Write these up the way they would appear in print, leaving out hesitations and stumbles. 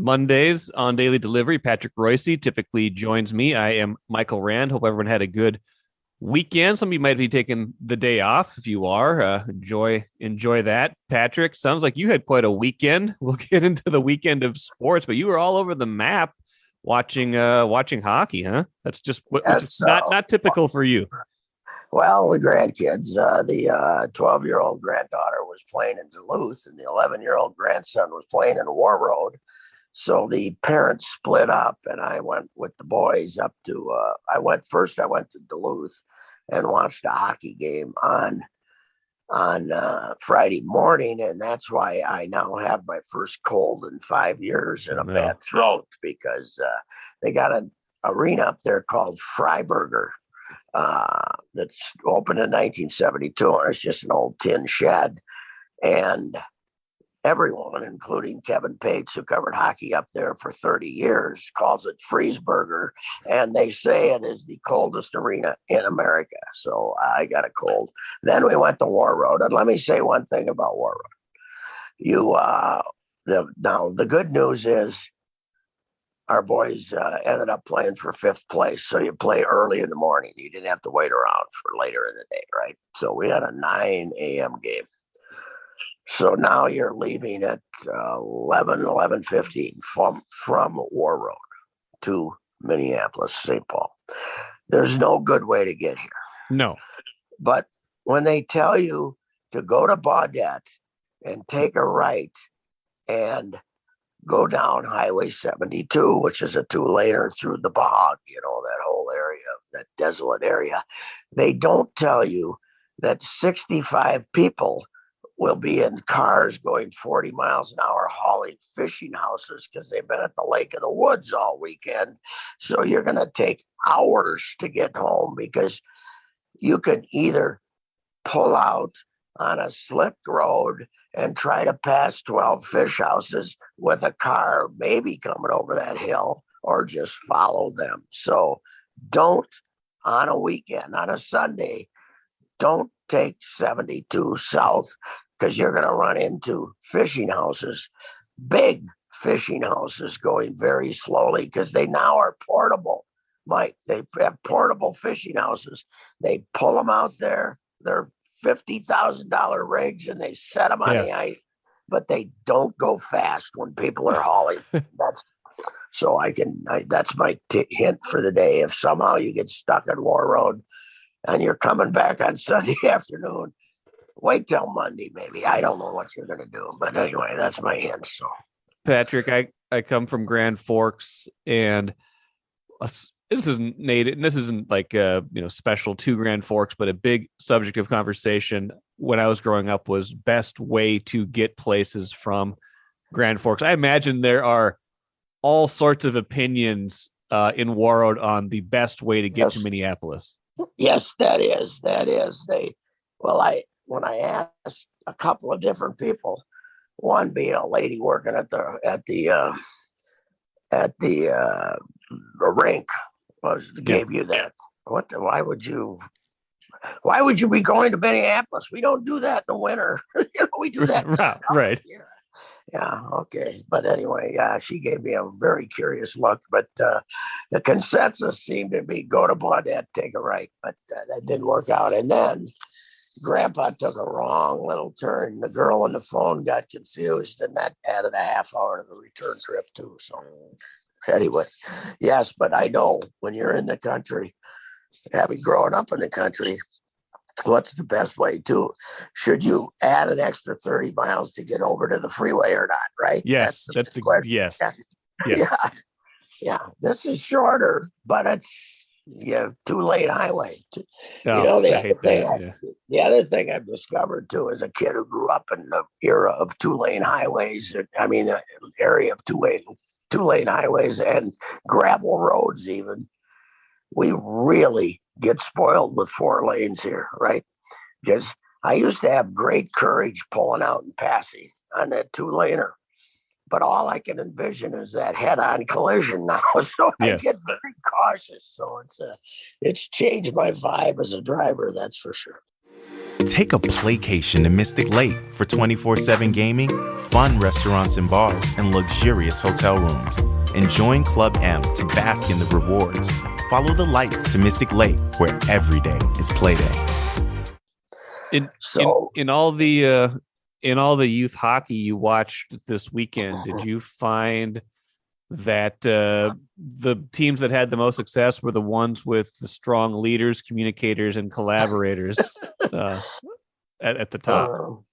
Mondays on Daily Delivery. Patrick Reusse typically joins me. I am Michael Rand. Hope everyone had a good weekend. Some of you might be taking the day off. If you are, enjoy that. Patrick, sounds like you had quite a weekend. We'll get into the weekend of sports, but you were all over the map watching hockey, huh? That's just which is not typical for you. Well, the grandkids, the 12-year-old granddaughter was playing in Duluth, and the 11-year-old grandson was playing in Warroad. So the parents split up, and I went with the boys up to. I went to Duluth and watched a hockey game on Friday morning, and that's why I now have my first cold in 5 years and a bad throat, because they got an arena up there called Freiburger that's opened in 1972, and it's just an old tin shed. And everyone, including Kevin Pates, who covered hockey up there for 30 years, calls it Friesberger, and they say it is the coldest arena in America. So I got a cold. Then we went to Warroad, and let me say one thing about Warroad. Now the good news is our boys ended up playing for fifth place. So you play early in the morning. You didn't have to wait around for later in the day, right? So we had a 9 a.m. game. So now you're leaving at 11:15 from Warroad to Minneapolis, St. Paul. There's no good way to get here. No. But when they tell you to go to Baudette and take a right and go down Highway 72, which is a two-laner through the bog, that whole area, that desolate area, they don't tell you that 65 people will be in cars going 40 miles an hour hauling fishing houses because they've been at the Lake of the Woods all weekend. So you're going to take hours to get home, because you can either pull out on a slick road and try to pass 12 fish houses with a car maybe coming over that hill, or just follow them. So don't, on a weekend, on a Sunday, don't take 72 south, because you're going to run into fishing houses, big fishing houses going very slowly, because they now are portable. Mike, they have portable fishing houses. They pull them out there. They're $50,000 rigs, and they set them on the ice, but they don't go fast when people are hauling. That's my hint for the day. If somehow you get stuck at Warroad and you're coming back on Sunday afternoon, wait till Monday, maybe. I don't know what you're going to do. But anyway, that's my hint. So, Patrick, I come from Grand Forks, and this isn't native. This isn't like special to Grand Forks, but a big subject of conversation when I was growing up was best way to get places from Grand Forks. I imagine there are all sorts of opinions in Warroad on the best way to get to Minneapolis. Yes, that is. When I asked a couple of different people, one being a lady working at the rink, gave you that. Why would you be going to Minneapolis? We don't do that in the winter. We do that in the right. Yeah, okay. But anyway, she gave me a very curious look. But the consensus seemed to be go to Baudette, take a right. But that didn't work out. And then Grandpa took a wrong little turn. The girl on the phone got confused, and that added a half hour to the return trip too. So anyway, yes, but I know when you're in the country, having grown up in the country, what's the best way to? Should you add an extra 30 miles to get over to the freeway or not? Right? Yes, that's the question. Yes. Yeah. This is shorter, but it's two-lane highway. The other thing I've discovered too, as a kid who grew up in the era of two-lane highways, the area of two-lane highways and gravel roads, even, we really get spoiled with 4 lanes here, right? Because I used to have great courage pulling out and passing on that 2-laner. But all I can envision is that head-on collision now. So I get very cautious. So it's changed my vibe as a driver, that's for sure. Take a playcation to Mystic Lake for 24/7 gaming, fun restaurants and bars, and luxurious hotel rooms. And join Club M to bask in the rewards. Follow the lights to Mystic Lake, where every day is play day. In all the youth hockey you watched this weekend, did you find that the teams that had the most success were the ones with the strong leaders, communicators, and collaborators at the top?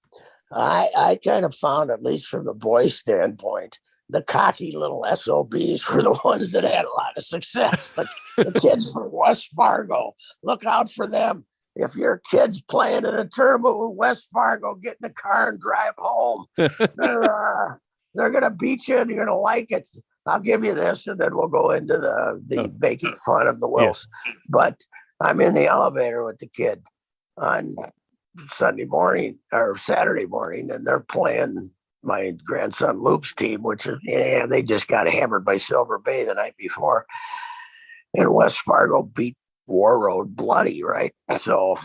I kind of found, at least from the boys' standpoint, the cocky little SOBs were the ones that had a lot of success. The kids from West Fargo, look out for them. If your kid's playing in a tournament with West Fargo, get in the car and drive home. They're going to beat you and you're going to like it. I'll give you this, and then we'll go into the making fun of the Wills. Yeah. But I'm in the elevator with the kid on Sunday morning or Saturday morning, and they're playing my grandson Luke's team, which is, they just got hammered by Silver Bay the night before. And West Fargo beat War Road bloody, right? So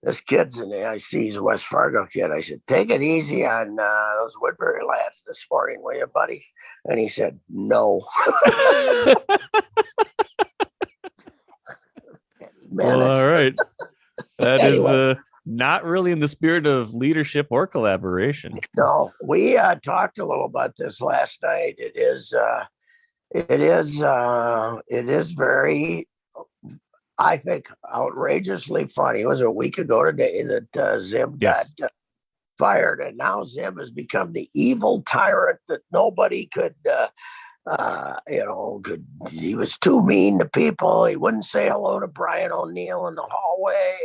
this kid's in the IC's West Fargo kid. I said, take it easy on those Woodbury lads this morning, will you, buddy? And he said, no. Well, all right. That anyway. Is not really in the spirit of leadership or collaboration. No, we talked a little about this last night. It is very, I think, outrageously funny. It was a week ago today that Zim got fired, and now Zim has become the evil tyrant that nobody could, he was too mean to people. He wouldn't say hello to Brian O'Neill in the hallway.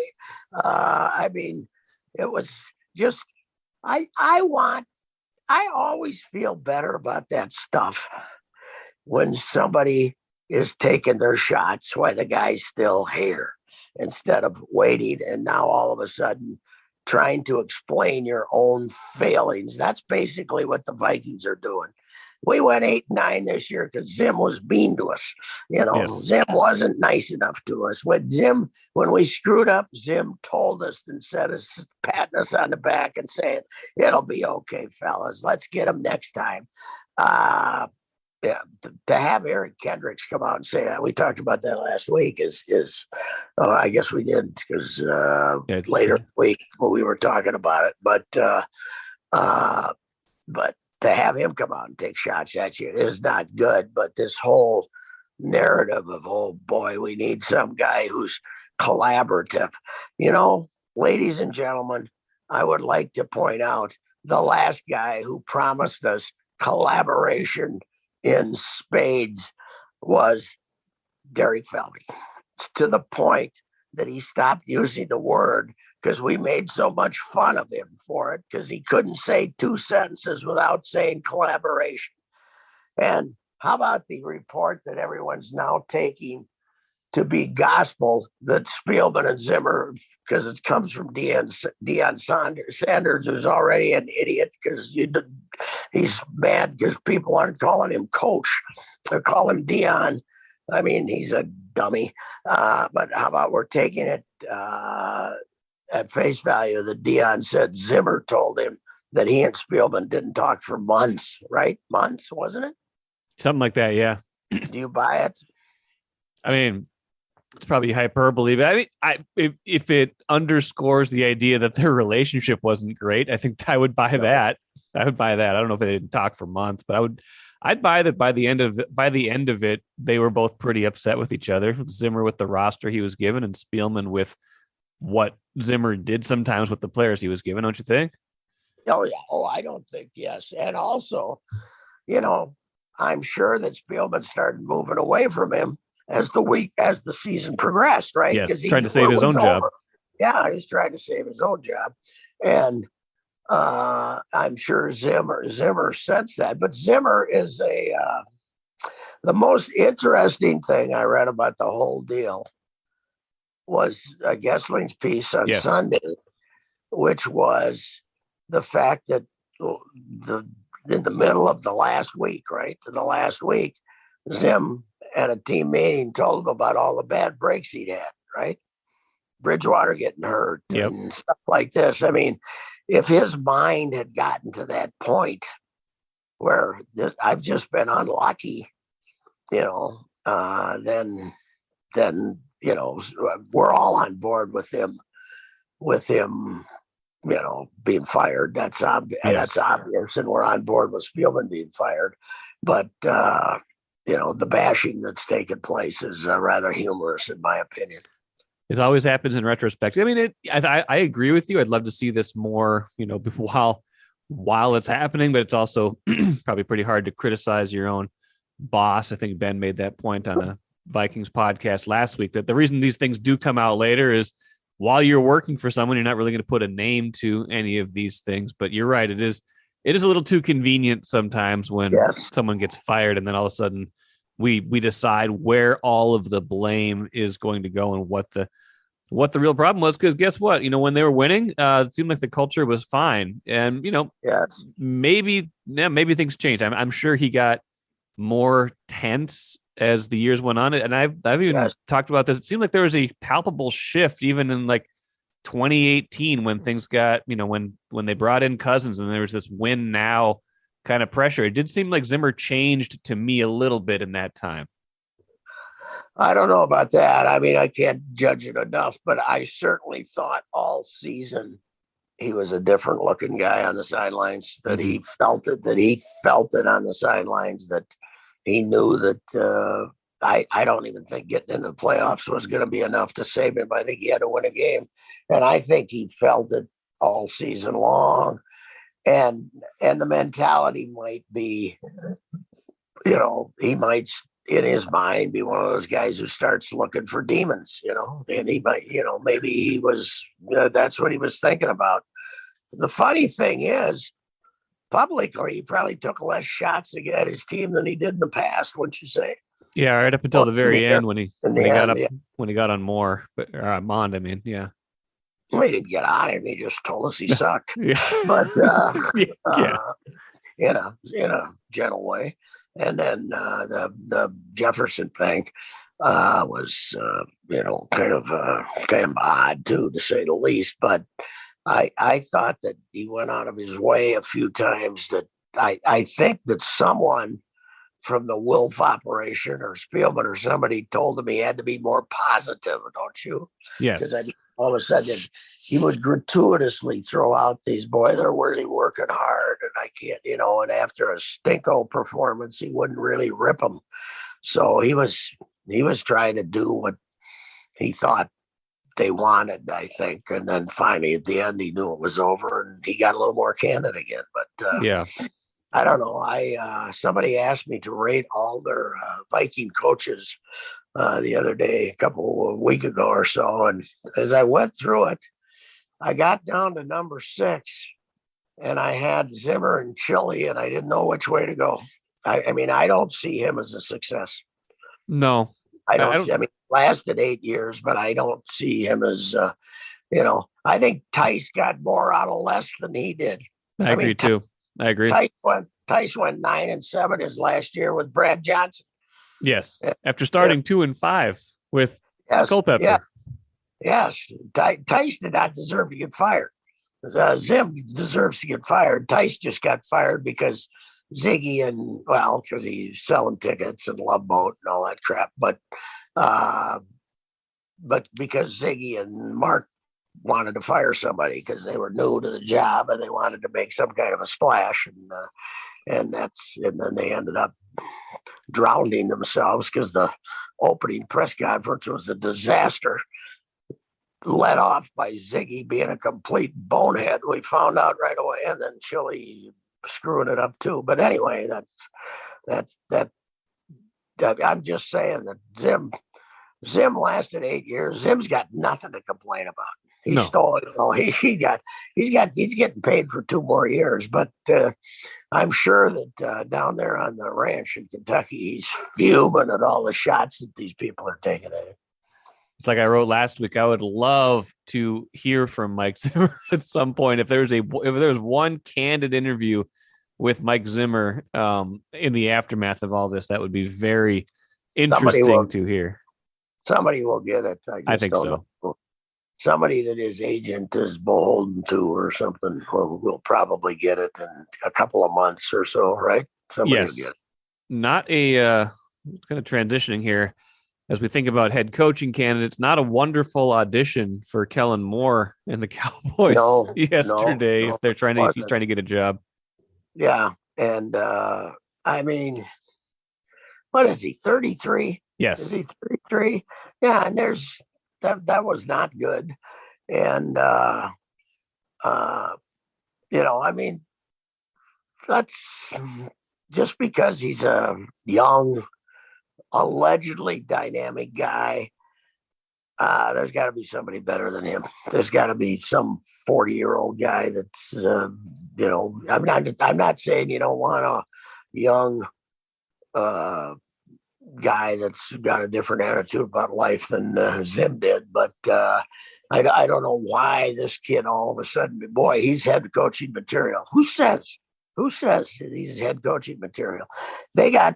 I mean, it was just, I always feel better about that stuff when somebody is taking their shots while the guy's still here, instead of waiting and now all of a sudden trying to explain your own failings. That's basically what the Vikings are doing. We went 8-9 this year because Zim was mean to us. Zim wasn't nice enough to us. When we screwed up, Zim told us, instead of patting us on the back and saying, it'll be okay, fellas, let's get them next time. To have Eric Kendricks come out and say that, we talked about that last week, is I guess we did, because later in the week when we were talking about it, but to have him come out and take shots at you is not good. But this whole narrative of, oh boy, we need some guy who's collaborative. Ladies and gentlemen, I would like to point out the last guy who promised us collaboration in spades was Derek Felby, to the point that he stopped using the word because we made so much fun of him for it, because he couldn't say two sentences without saying collaboration. And how about the report that everyone's now taking to be gospel, that Spielman and Zimmer, because it comes from Deion Sanders, who's already an idiot because he's mad because people aren't calling him coach. They're calling him Deion. I mean, he's a dummy. But how about we're taking it at face value that Deion said Zimmer told him that he and Spielman didn't talk for months, right? Months, wasn't it? Something like that, yeah. Do you buy it? I mean, it's probably hyperbole, but if it underscores the idea that their relationship wasn't great, I think I would buy that. I would buy that. I don't know if they didn't talk for months, but I'd buy that by the end of it, they were both pretty upset with each other. Zimmer with the roster he was given, and Spielman with what Zimmer did sometimes with the players he was given. Don't you think? Oh yeah. Oh, I don't think, yes. And also, I'm sure that Spielman started moving away from him as the season progressed, right? Yes, because trying to save his own job. Yeah, he's trying to save his own job. And I'm sure Zimmer sensed that. But Zimmer is the most interesting thing I read about the whole deal was Gessling's piece on Sunday, which was the fact that in the middle of the last week, Zim at a team meeting told him about all the bad breaks he'd had, right? Bridgewater getting hurt and stuff like this. I mean, if his mind had gotten to that point where I've just been unlucky, then we're all on board with him, being fired. That's that's obvious, and we're on board with Spielman being fired. But the bashing that's taken place is rather humorous, in my opinion. It always happens in retrospect. I mean, I agree with you. I'd love to see this more, while it's happening, but it's also probably pretty hard to criticize your own boss. I think Ben made that point on a Vikings podcast last week, that the reason these things do come out later is while you're working for someone, you're not really going to put a name to any of these things. But you're right. It is a little too convenient sometimes when someone gets fired and then all of a sudden we decide where all of the blame is going to go and what the real problem was. Because guess what? When they were winning, it seemed like the culture was fine. And, maybe things changed. I'm sure he got more tense as the years went on. And I've even talked about this. It seemed like there was a palpable shift even in like 2018 when things got, when they brought in Cousins and there was this win now kind of pressure. It did seem like Zimmer changed to me a little bit in that time. I don't know about that. I mean, I can't judge it enough, but I certainly thought all season he was a different looking guy on the sidelines, that he felt it on the sidelines, that he knew that I don't even think getting into the playoffs was going to be enough to save him. I think he had to win a game. And I think he felt it all season long. And the mentality might be, he might, in his mind, be one of those guys who starts looking for demons, and he might, maybe he was, that's what he was thinking about. The funny thing is, publicly, he probably took less shots at his team than he did in the past, wouldn't you say? Yeah, right up until the very end when he got on Moore, Mond. I mean, yeah. Well, he didn't get on him. He just told us he sucked. But in a gentle way. And then the Jefferson thing was kind of odd too, to say the least. But I thought that he went out of his way a few times. That I think that someone from the Wolf operation or Spielman or somebody told him he had to be more positive, don't you? Yes. Because all of a sudden he would gratuitously throw out these, boy, they're really working hard and I can't, and after a stinko performance, he wouldn't really rip them. So he was trying to do what he thought they wanted, I think. And then finally at the end, he knew it was over and he got a little more candid again. But I don't know. Somebody asked me to rate all their Viking coaches the other day, a week ago or so. And as I went through it, I got down to number 6 and I had Zimmer and Chile and I didn't know which way to go. I mean, I don't see him as a success. No, I mean, lasted 8 years, but I don't see him as, I think Tice got more out of less than he did. I agree too. I agree. Tice went 9-7 his last year with Brad Johnson. Yes, after starting 2-5 with Culpepper. Yeah. Yes, Tice did not deserve to get fired. Zim deserves to get fired. Tice just got fired because Ziggy because he's selling tickets and Love Boat and all that crap. But because Ziggy and Mark wanted to fire somebody because they were new to the job and they wanted to make some kind of a splash, and then they ended up drowning themselves because the opening press conference was a disaster, led off by Ziggy being a complete bonehead. We found out right away, and then Chile screwing it up too. But anyway, that's I'm just saying that Zim lasted 8 years. Zim's got nothing to complain about. He stole it. He's getting paid for 2 more years, but I'm sure that down there on the ranch in Kentucky, he's fuming at all the shots that these people are taking at him. It's like I wrote last week. I would love to hear from Mike Zimmer at some point. If there was one candid interview with Mike Zimmer in the aftermath of all this, that would be very interesting to hear. Somebody will get it. I think so. somebody that his agent is beholden to or something will probably get it in a couple of months or so, right? Somebody will get it. Not a kind of transitioning here as we think about head coaching candidates. Not a wonderful audition for Kellen Moore and the Cowboys yesterday. If he's trying to get a job. Yeah, and I mean, what is he? 33? Yes. Is he 33? Yeah, and there's that was not good, and I mean, that's just because he's a young, allegedly dynamic guy. There's got to be somebody better than him. There's got to be some 40-year-old guy that's, I'm not saying you don't want a young guy that's got a different attitude about life than Zim did, but I don't know why this kid all of a sudden, boy, he's head coaching material. Who says he's head coaching material? That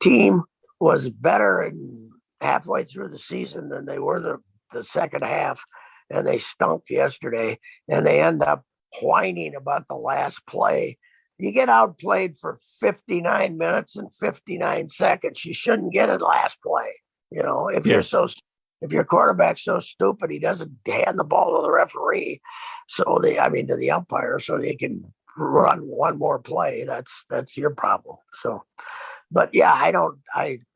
team was better in halfway through the season than they were the second half, and they stunk yesterday, and they end up whining about the last play. You get outplayed for 59 minutes and 59 seconds. You shouldn't get it last play. If your quarterback's so stupid, he doesn't hand the ball to the referee, to the umpire, so they can run one more play. That's your problem. So, but yeah,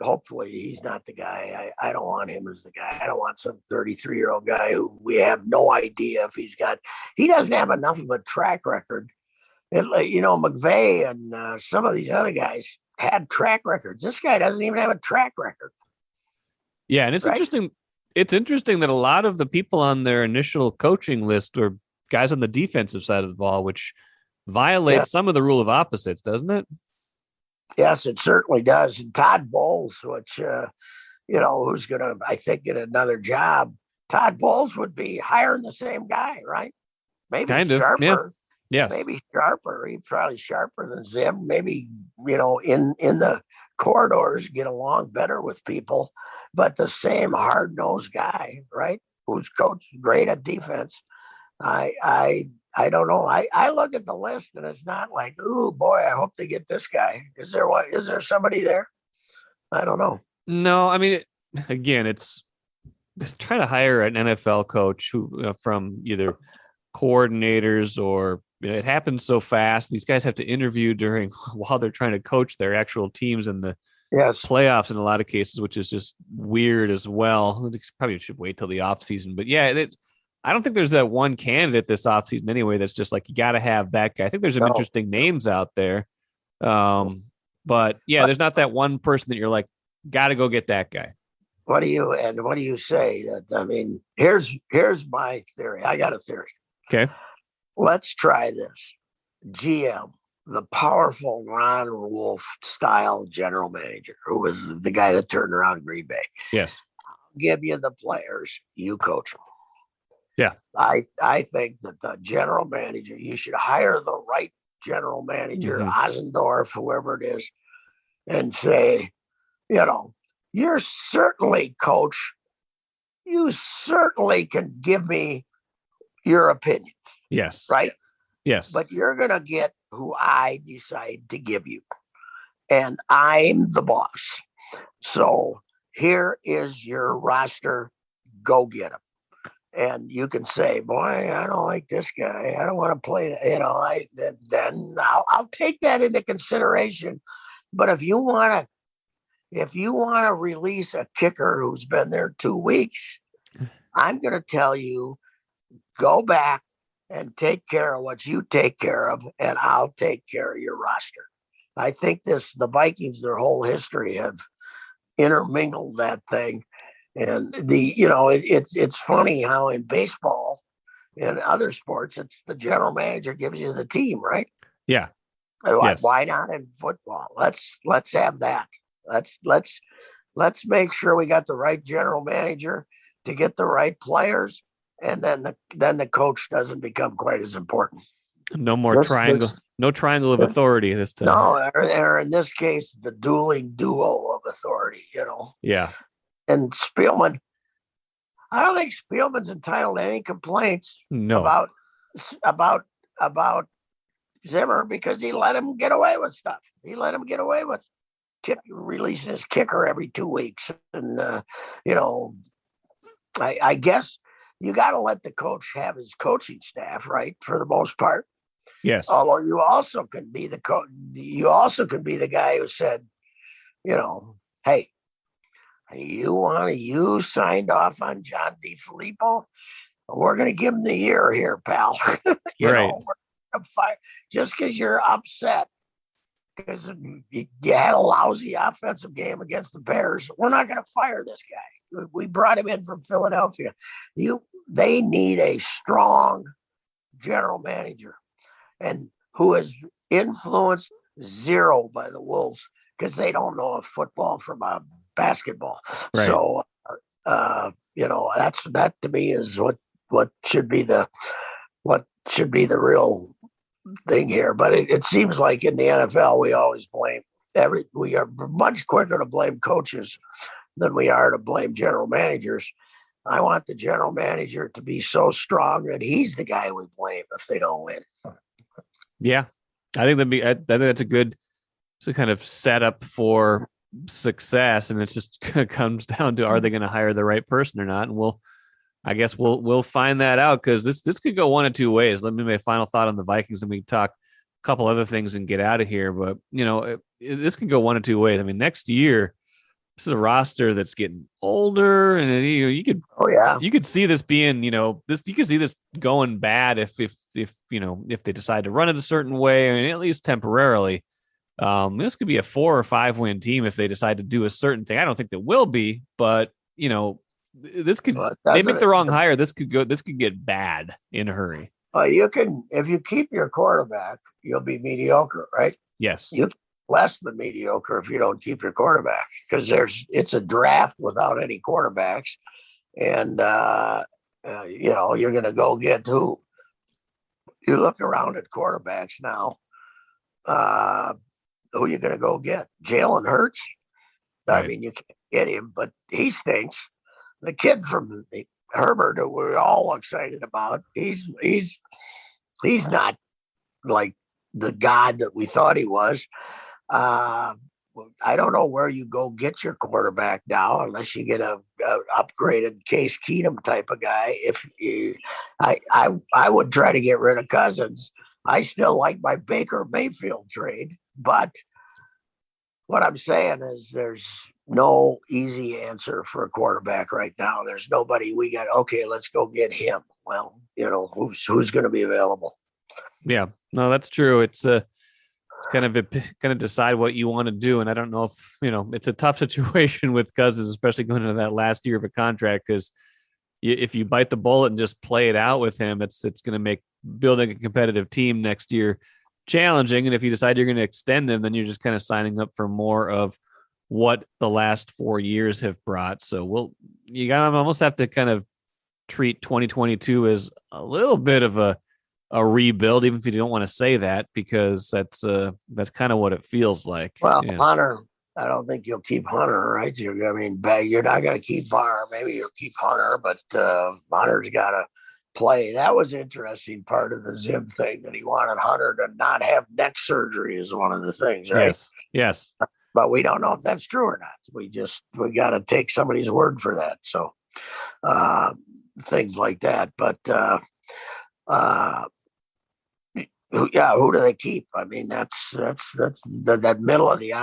hopefully he's not the guy. I don't want him as the guy. I don't want some 33-year-old guy who we have no idea if he doesn't have enough of a track record. McVay and some of these other guys had track records. This guy doesn't even have a track record. Yeah, and it's interesting. It's interesting that a lot of the people on their initial coaching list are guys on the defensive side of the ball, which violates some of the rule of opposites, doesn't it? Yes, it certainly does. And Todd Bowles, which, who's going to, I think, get another job. Todd Bowles would be hiring the same guy, right? Maybe kind sharper. Yeah. Yes. Maybe sharper. He's probably sharper than Zim. Maybe, in the corridors, get along better with people. But the same hard-nosed guy, right, who's coached great at defense. I don't know. I look at the list and it's not like, oh boy, I hope they get this guy. Is there somebody there? I don't know. No, I mean, again, it's trying to hire an NFL coach who from either coordinators or it happens so fast. These guys have to interview while they're trying to coach their actual teams in the playoffs in a lot of cases, which is just weird as well. Probably should wait till the off season, but yeah, I don't think there's that one candidate this offseason anyway that's just like, you got to have that guy. I think there's some interesting names out there. But yeah, there's not that one person that you're like, got to go get that guy. What do you say? Here's my theory. I got a theory. Okay. Let's try this. GM, the powerful Ron Wolf style general manager, who was the guy that turned around Green Bay. Yes. I'll give you the players, you coach them. Yeah. I think that the general manager, you should hire the right general manager, Osendorf, whoever it is, and say, you're certainly, coach, you certainly can give me your opinion. Yes. Right? Yes. But you're going to get who I decide to give you. And I'm the boss. So here is your roster. Go get him. And you can say, boy, I don't like this guy. I don't want to play. Then I'll take that into consideration. But if you want to release a kicker who's been there 2 weeks, I'm going to tell you, go back and take care of what you take care of, and I'll take care of your roster. I think the Vikings, their whole history, have intermingled that thing. And it's funny how in baseball and other sports, it's the general manager gives you the team, right? Yeah. Why not in football? Let's have that. Let's make sure we got the right general manager to get the right players, and then the coach doesn't become quite as important. No more triangle. No triangle of authority this time. No, or in this case, the dueling duo of authority. Yeah. And Spielman, I don't think Spielman's entitled to any complaints No. about Zimmer because he let him get away with stuff. He let him get away with releasing his kicker every 2 weeks. And, I guess you got to let the coach have his coaching staff, right? For the most part. Yes. Although you also can be the coach. You also can be the guy who said, hey, you signed off on John DeFilippo. We're going to give him the year here, pal. Right. We're gonna fire, just because you're upset because you had a lousy offensive game against the Bears. We're not going to fire this guy. We brought him in from Philadelphia. They need a strong general manager, and who is influenced zero by the Wolves because they don't know a football from a basketball. Right. So, that to me is what should be the real thing here. But it seems like in the NFL, we always we are much quicker to blame coaches than we are to blame general managers. I want the general manager to be so strong that he's the guy we blame if they don't win. Yeah, I think that's a good kind of setup for success, and it just comes down to, are they going to hire the right person or not? And I guess we'll find that out, because this could go one of two ways. Let me make a final thought on the Vikings, and we can talk a couple other things and get out of here. But this could go one of two ways. I mean, next year, this is a roster that's getting older, and you could see this being, you could see this going bad if they decide to run it a certain way. I mean, at least temporarily. This could be a 4 or 5 win team if they decide to do a certain thing. I don't think there will be, but this could, they make the wrong hire. This could get bad in a hurry. If you keep your quarterback, you'll be mediocre, right? Yes. You less than mediocre if you don't keep your quarterback, because it's a draft without any quarterbacks, and you're going to go get who? You look around at quarterbacks now. Who are you going to go get? Jalen Hurts? Right. I mean, you can't get him, but he stinks. The kid from Herbert, who we're all excited about, he's not like the god that we thought he was. I don't know where you go get your quarterback now, unless you get a upgraded Case Keenum type of guy. I would try to get rid of Cousins. I still like my Baker Mayfield trade, but what I'm saying is there's no easy answer for a quarterback right now. There's nobody okay, let's go get him. Well, who's going to be available? Yeah, no, that's true. It's kind of decide what you want to do. And I don't know if, it's a tough situation with Cousins, especially going into that last year of a contract, because if you bite the bullet and just play it out with him, it's going to make building a competitive team next year challenging. And if you decide you're going to extend him, then you're just kind of signing up for more of what the last 4 years have brought. So you almost have to kind of treat 2022 as a little bit of a rebuild, even if you don't want to say that, because that's kind of what it feels like. Well, yeah. Hunter, I don't think you'll keep Hunter, right? You're not going to keep Barr. Maybe you'll keep Hunter, but Hunter's got to play. That was an interesting part of the Zim thing, that he wanted Hunter to not have neck surgery is one of the things, right? Yes. But we don't know if that's true or not. We got to take somebody's word for that. So things like that. But who do they keep? I mean, that's that middle of the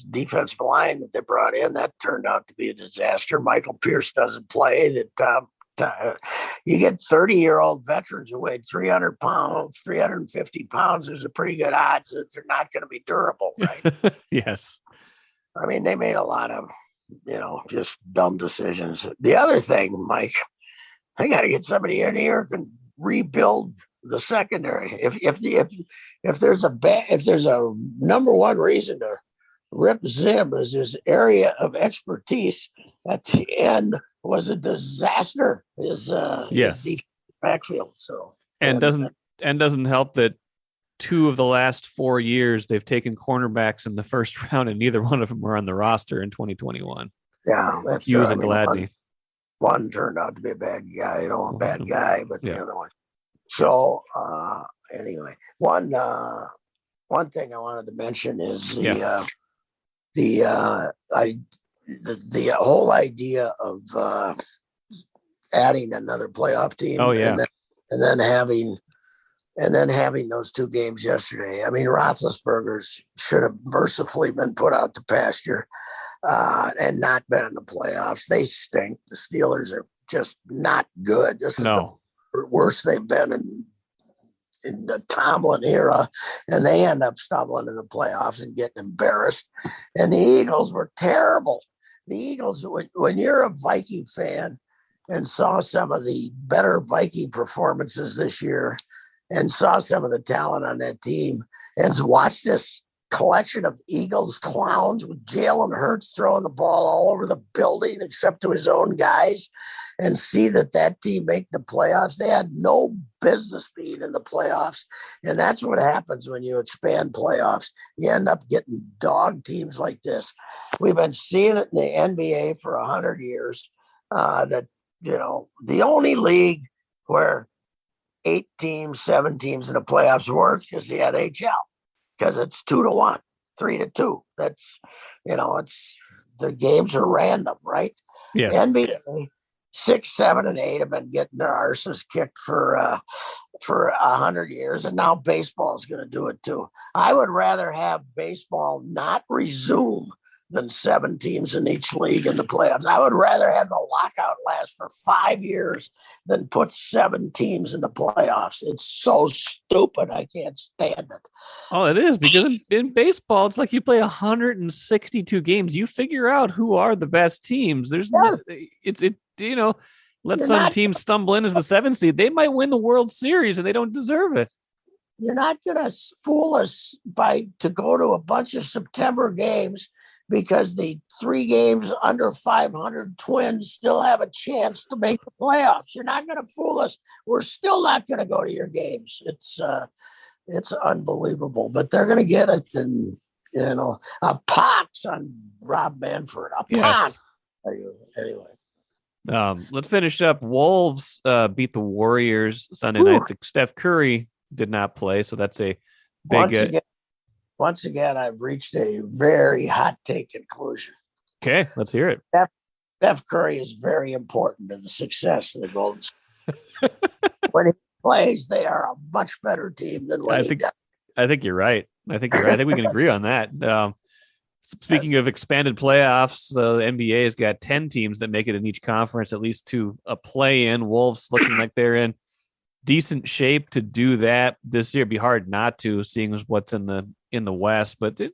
defensive line that they brought in, that turned out to be a disaster. Michael Pierce doesn't play. You get 30-year-old veterans who weigh 300 pounds, 350 pounds. There's a pretty good odds that they're not going to be durable, right? Yes. I mean, they made a lot of, just dumb decisions. The other thing, Mike, they got to get somebody in here who can rebuild the secondary. If there's a number one reason to rip Zim, is his area of expertise at the end was a disaster. His backfield. So doesn't help that 2 of the last 4 years they've taken cornerbacks in the first round, and neither one of them were on the roster in 2021. Yeah, that's Hughes and Gladney. one turned out to be a bad guy, a bad guy, but the other one. So anyway, one thing I wanted to mention is the whole idea of adding another playoff team. Oh yeah. And then having those two games yesterday. I mean, Roethlisberger should have mercifully been put out to pasture and not been in the playoffs. They stink. The Steelers are just not good. This is the worst they've been in the Tomlin era, and they end up stumbling in the playoffs and getting embarrassed. And the Eagles were terrible. The Eagles, when you're a Viking fan and saw some of the better Viking performances this year and saw some of the talent on that team and watched this collection of Eagles clowns with Jalen Hurts throwing the ball all over the building except to his own guys, and see that team make the playoffs. They had no business being in the playoffs. And that's what happens when you expand playoffs. You end up getting dog teams like this. We've been seeing it in the NBA for 100 years. That, the only league where 8 teams, 7 teams in the playoffs work is the NHL, because it's 2-1, 3-2. That's, it's the games are random, right? Yeah. NBA 6, 7, and 8 have been getting their arses kicked for 100 years, and now baseball is going to do it too. I would rather have baseball not resume than 7 teams in each league in the playoffs. I would rather have the lockout last for 5 years than put 7 teams in the playoffs. It's so stupid. I can't stand it. Oh, it is, because in baseball, it's like you play 162 games. You figure out who are the best teams. Let some teams stumble in as the 7th seed. They might win the World Series and they don't deserve it. You're not going to fool us to go to a bunch of September games because the 3 games under 500 Twins still have a chance to make the playoffs. You're not going to fool us. We're still not going to go to your games. It's unbelievable, but they're going to get it. And, a pox on Rob Manfred. Pox. Anyway. Let's finish up. Wolves beat the Warriors Sunday night. Steph Curry did not play, so that's a big... Once again, I've reached a very hot take conclusion. Okay, let's hear it. Steph Curry is very important to the success of the Golden State. When he plays, they are a much better team than when he does. I think you're right. I think we can agree on that. Speaking of expanded playoffs, the NBA has got 10 teams that make it in each conference, at least to a play-in. Wolves looking like they're in decent shape to do that this year. It'd be hard not to, seeing as what's in the West. But they've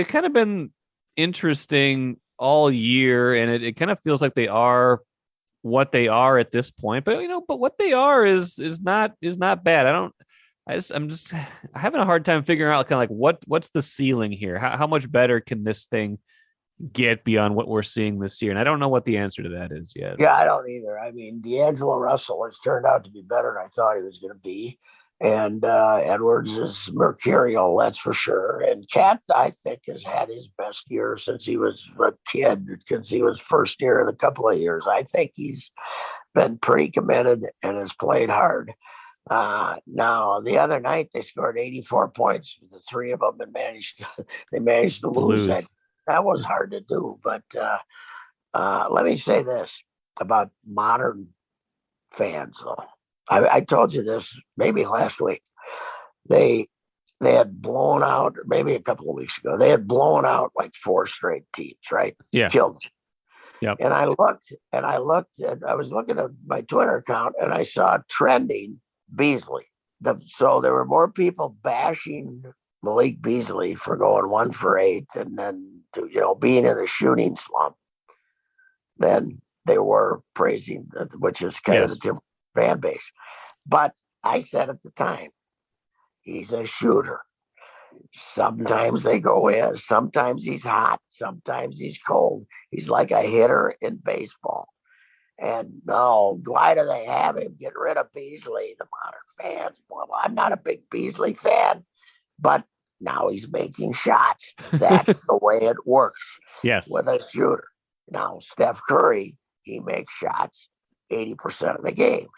kind of been interesting all year, and it kind of feels like they are what they are at this point. But but what they are is not bad. I'm just having a hard time figuring out kind of like what's the ceiling here? How much better can this thing get beyond what we're seeing this year? And I don't know what the answer to that is yet. Yeah, I don't either. I mean, D'Angelo Russell has turned out to be better than I thought he was going to be. And Edwards is mercurial, that's for sure. And Cat, I think, has had his best year since he was a kid, because he was first year in a couple of years. I think he's been pretty committed and has played hard. Now, the other night, they scored 84 points, the 3 of them, and they managed to lose. That was hard to do. But let me say this about modern fans, though. I told you this maybe last week. They had blown out, maybe a couple of weeks ago, they had blown out like 4 straight teams, right? Yeah. Killed them. Yep. And I was looking at my Twitter account, and I saw trending Beasley. So there were more people bashing Malik Beasley for going 1 for 8 and then being in a shooting slump than they were praising, which is kind of the Timberwolves fan base. But I said at the time, he's a shooter. Sometimes they go in, sometimes he's hot, sometimes he's cold. He's like a hitter in baseball. And no, why do they have him? Get rid of Beasley, the modern fans. Well, I'm not a big Beasley fan, but now he's making shots. That's the way it works. Yes. With a shooter. Now, Steph Curry, he makes shots 80% of the games.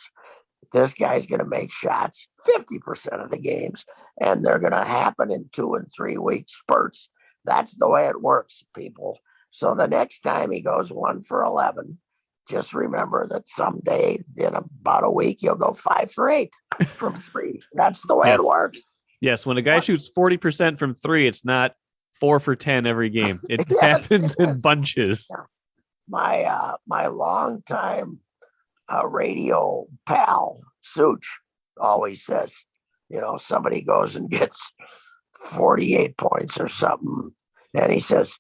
This guy's going to make shots 50% of the games, and they're going to happen in 2 and 3 week spurts. That's the way it works, people. So the next time he goes 1 for 11, just remember that someday in about a week, you'll go 5 for 8 from 3. That's the way it works. Yes, when a guy shoots 40% from 3, it's not 4 for 10 every game. It happens in bunches. Yeah. My longtime radio pal, Such, always says, somebody goes and gets 48 points or something. And he says,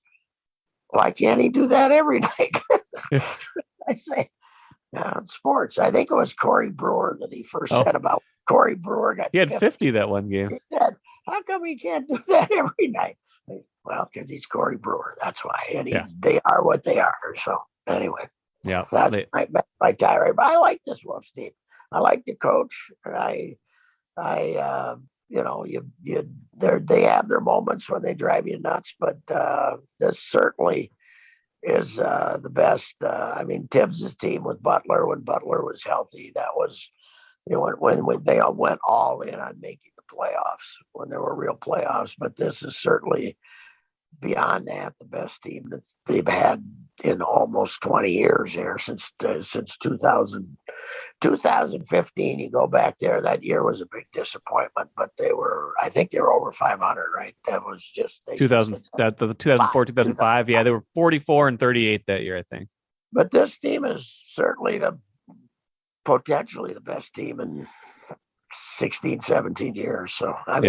why can't he do that every night? I say, in sports. I think it was Corey Brewer that he first said about. Corey Brewer got 50. He had 50 that one game. He said, how come he can't do that every night? Well, because he's Corey Brewer. That's why. And they are what they are. So anyway. Yeah, that's my tirade. But I like this Wolves team. I like the coach, and they have their moments when they drive you nuts, but this certainly is the best. Tibbs' team with Butler, when Butler was healthy, that was when they all went all in on making the playoffs, when there were real playoffs. But this is certainly beyond that the best team that they've had in almost 20 years here since 2015. You go back there, that year was a big disappointment, but I think they were over 500, right? That was just 2004, 2005. Yeah, they were 44 and 38 that year, I think. But this team is certainly potentially the best team in 16, 17 years. So I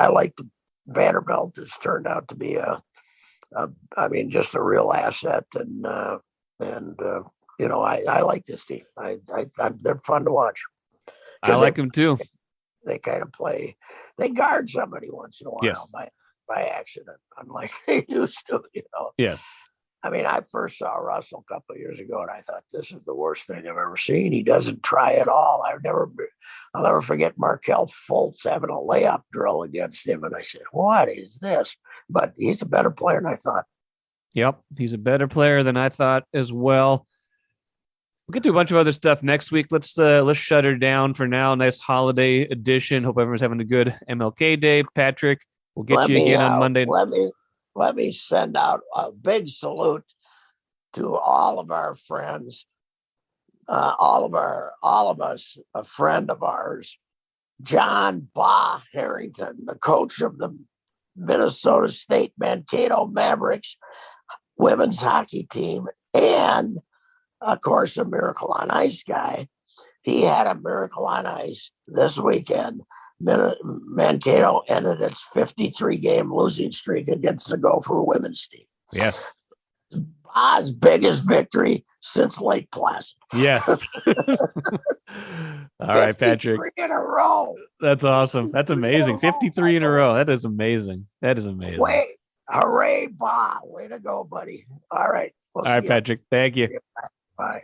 like the Vanderbilt has turned out to be just a real asset, and I like this team. They're fun to watch. I like them too. They kind of play. They guard somebody once in a while by accident, unlike they used to. Yes. I first saw Russell a couple of years ago, and I thought, this is the worst thing I've ever seen. He doesn't try at all. I'll never forget Markelle Fultz having a layup drill against him, and I said, what is this? But he's a better player than I thought. Yep, he's a better player than I thought as well. We'll get to a bunch of other stuff next week. Let's shut her down for now. Nice holiday edition. Hope everyone's having a good MLK Day. Patrick, we'll get you again on Monday. Let me send out a big salute to all of our friends, all of us, a friend of ours, John Ba Harrington, the coach of the Minnesota State Mankato Mavericks women's hockey team, and of course, a Miracle on Ice guy. He had a Miracle on Ice this weekend. Mankato ended its 53-game losing streak against the Gopher women's team. Yes. Ba's biggest victory since Lake Placid. Yes. All right, Patrick. 53 in a row. That's awesome. That's amazing. 53 in a row. That is amazing. Hooray, Ba. Way to go, buddy. All right. All right, Patrick. Thank you. Bye.